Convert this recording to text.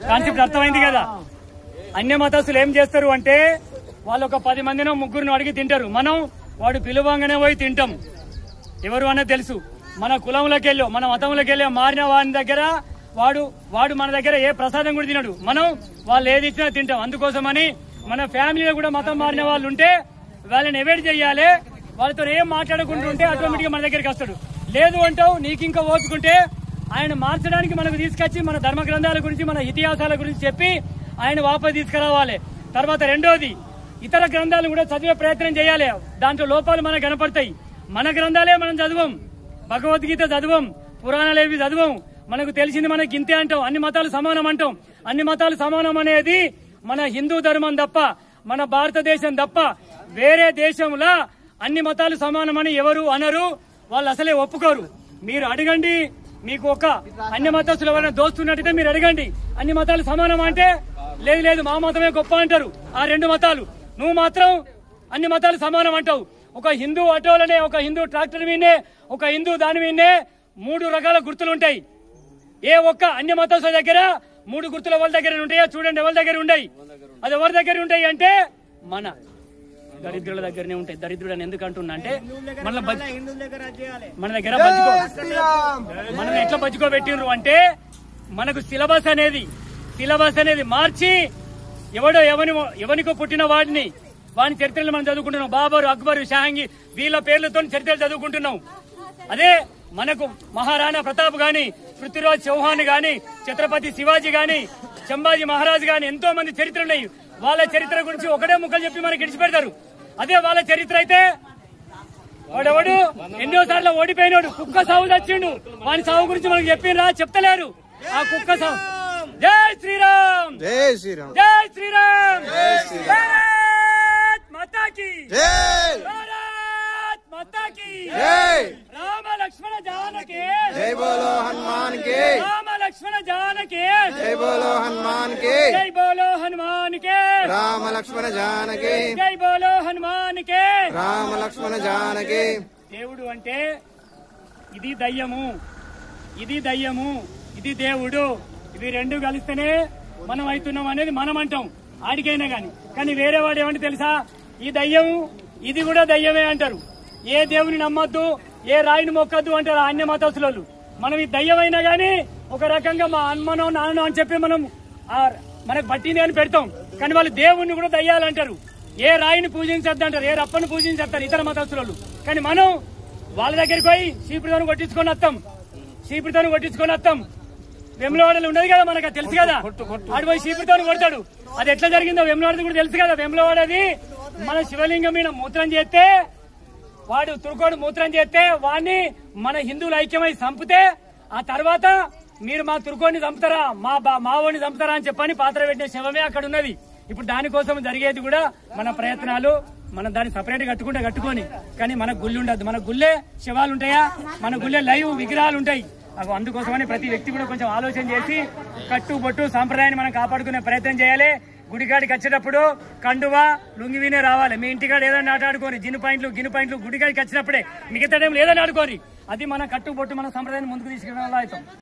Concept అర్థమైంది కదా. అన్య మతస్థులు ఏం చేస్తారు అంటే వాళ్ళు ఒక 10 మందినో ముగ్గురును అడిగి తింటారు. మనం వాడు పిలువంగానే పోయి తింటాం. ఎవరు అన్నది తెలుసు. మన కులంలోకి వెళ్ళో మన మతంలోకి వెళ్ళో మారిన వాని దగ్గర వాడు మన దగ్గర ఏ ప్రసాదం కూడా తినడు. మనం వాళ్ళు ఏది ఇచ్చినా తింటాం. అందుకోసమని మన ఫ్యామిలీలో కూడా మతం మారిన వాళ్ళు ఉంటే వాళ్ళని అవాయిడ్ చేయాలి. వాళ్ళతో ఏం మాట్లాడకుండా ఉంటే ఆటోమేటిక్ గా మన దగ్గరికి వస్తాడు. లేదు అంటావు నీకు ఇంకా ఓపుకుంటే ఆయన మార్చడానికి మనకు తీసుకొచ్చి మన ధర్మ గ్రంథాల గురించి మన ఇతిహాసాల గురించి చెప్పి ఆయన వాపసు తీసుకురావాలి. తర్వాత రెండోది ఇతర గ్రంథాలు కూడా చదివే ప్రయత్నం చేయాలి. దాంట్లో లోపాలు మనకు కనపడతాయి. మన గ్రంథాలే మనం చదవం, భగవద్గీత చదవం, పురాణాలు ఏవి చదవం. మనకు తెలిసింది మనకి ఇంతే అంటాం. అన్ని మతాలు సమానం అంటాం. అన్ని మతాలు సమానం అనేది మన హిందూ ధర్మం తప్ప, మన భారతదేశం తప్ప వేరే దేశంలో అన్ని మతాలు సమానమని ఎవరు అనరు. వాళ్ళు అసలే ఒప్పుకోరు. మీరు అడగండి, మీకు ఒక అన్ని మతస్థులు ఎవరైనా దోస్తున్నట్టయితే మీరు అడగండి, అన్ని మతాలు సమానం అంటే లేదు లేదు మా మతమే గొప్ప అంటారు. ఆ 2 మతాలు. నువ్వు మాత్రం అన్ని మతాలు సమానం అంటావు. ఒక హిందూ ఆటోలనే, ఒక హిందూ ట్రాక్టర్ మీదే, ఒక హిందూ దాని మీదే 3 రకాల గుర్తులుంటాయి. ఏ ఒక్క అన్య మతస్థుల దగ్గర 3 గుర్తులు ఎవరి దగ్గర ఉంటాయో చూడండి. ఎవరి దగ్గర ఉంటాయి? అది ఎవరి దగ్గర ఉంటాయి అంటే మన దరిద్రుల దగ్గరనే ఉంటాయి. దరిద్రుడు అని ఎందుకు అంటున్నా అంటే మన దగ్గర మనం ఎట్లా బతుకోబెట్టిండ్రు అంటే మనకు సిలబస్ అనేది మార్చి ఎవడో ఎవనికో పుట్టిన వాడిని చరిత్రలు మనం చదువుకుంటున్నాం. బాబరు, అక్బరు, షాహంగి వీళ్ళ పేర్లతో చరిత్రలు చదువుకుంటున్నాం. అదే మనకు మహారాణా ప్రతాప్ గాని, పృథ్వీరాజ్ చౌహాన్ గాని, ఛత్రపతి శివాజీ గాని, సంభాజీ మహారాజ్ గాని ఎంతో మంది చరిత్రలు ఉన్నాయి. వాళ్ళ చరిత్ర గురించి ఒకటే ముక్కలు చెప్పి మనకి ఇడిచిపెడతారు. అదే వాళ్ళ చరిత్ర అయితే వాడెవడు ఎన్నోసార్లు ఓడిపోయినాడు, కుక్క సాగు తెచ్చిండు. వాని సాగు గురించి మనకు చెప్పిండ్రా? చెప్తలేరు. ఆ కుక్క సాగు. జై శ్రీరామ్, జై శ్రీరామ్, జై శ్రీరామ్, భారత్ మాతా కీ జై, భారత్ మాతా కీ జై. రామ లక్ష్మణ జానకి జై బోలో హనుమాన్ కి, రామ లక్ష్మణ జానకి జై బోలో హనుమాన్ కి, జై బోలో హనుమాన్ కే, రామ లక్ష్మణ జానకి, జై బోలో హనుమాన్ కే, రామ లక్ష్మణ జానకి. దేవుడు అంటే ఇది దయ్యము, ఇది దేవుడు. ఇవి 2 కలిస్తేనే మనం అవుతున్నాం అనేది మనం అంటాం ఆడికైనా గాని. కానీ వేరే వాడు ఏమంటే తెలుసా? ఈ దయ్యము ఇది కూడా దయ్యమే అంటారు. ఏ దేవుని నమ్మొద్దు, ఏ రాయిని మొక్కద్దు అంటారు అన్య మతస్థులు. మనం ఈ దయ్యమైనా గానీ ఒక రకంగా మా అమ్మనో నాన్నో అని చెప్పి మనం మనకు పట్టింది అని పెడతాం. కానీ వాళ్ళు దేవుణ్ణి కూడా దయ్యాలంటారు. ఏ రాయిని పూజించద్దు అంటారు, ఏ రప్పని పూజించేస్తారు ఇతర మతస్థులు. కానీ మనం వాళ్ళ దగ్గరికి పోయి చీపురుతోని కొట్టించుకొని వస్తాం. వెమ్లవాడలు ఉండదు కదా, మనకు తెలుసు కదా. ఆడు పోయి చీపురుతోని కొడతాడు. అది ఎట్లా జరిగిందో వెమ్లవాడది కూడా తెలుసు కదా. వెమ్లవాడది మన శివలింగం మీద మూత్రం చేస్తే, వాడు తురుకోడు మూత్రం చేస్తే వాడిని మన హిందువులు ఐక్యమై చంపితే, ఆ తర్వాత మీరు మా తురుకోని చంపుతారా, మావోని చంపుతారా అని చెప్పని పాత్ర పెట్టిన శవమే అక్కడ ఉన్నది. ఇప్పుడు దానికోసం జరిగేది కూడా మన ప్రయత్నాలు. మనం దాన్ని సపరేట్ కట్టుకొని కానీ మన గుళ్ళు ఉండదు. మన గుళ్ళే శవాలు ఉంటాయా? మన గుళ్ళే లైవ్ విగ్రహాలు ఉంటాయి. అందుకోసమని ప్రతి వ్యక్తి కూడా కొంచెం ఆలోచన చేసి కట్టుబొట్టు సాంప్రదాయాన్ని మనం కాపాడుకునే ప్రయత్నం చేయాలి. గుడికాడికి వచ్చేటప్పుడు కండువా లుంగివినే రావాలి. మీ ఇంటికాడ ఏదైనా ఆటాడుకోని గిన్నె పాయింట్లు గుడికాడికి వచ్చినప్పుడే, మిగతా టైంలో ఏదైనా ఆడుకోని. అది మన కట్టుబొట్టు మన సంప్రదాయాన్ని ముందుకు తీసుకెళ్ళడం అవుతాం.